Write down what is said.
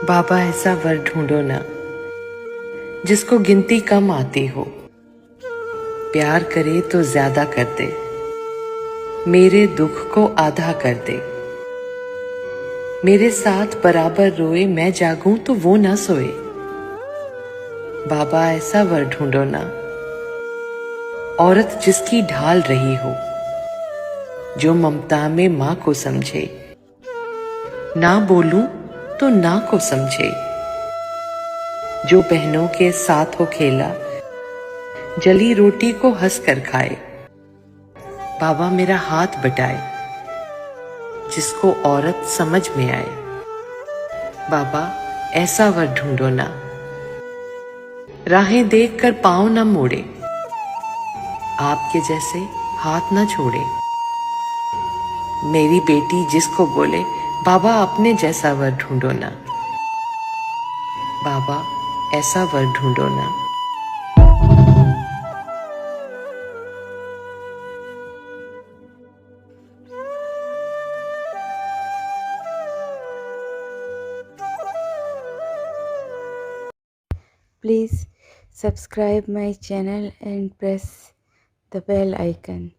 बाबा ऐसा वर ढूंढो ना जिसको गिनती कम आती हो, प्यार करे तो ज्यादा कर दे, मेरे दुख को आधा कर दे। मेरे साथ बराबर रोए, मैं जागूं तो वो ना सोए। बाबा ऐसा वर ढूंढो ना, औरत जिसकी ढाल रही हो, जो ममता में मां को समझे, ना बोलूं तो ना को समझे। जो बहनों के साथ हो खेला, जली रोटी को हंस कर खाए। बाबा मेरा हाथ बटाए, जिसको औरत समझ में आए। बाबा ऐसा वर ढूंढो ना, राहें देख कर पांव न मोड़े, आपके जैसे हाथ न छोड़े। मेरी बेटी जिसको बोले, बाबा अपने जैसा वर ढूंढो ना। बाबा ऐसा वर ढूंढो ना। Please subscribe my channel and press the bell icon.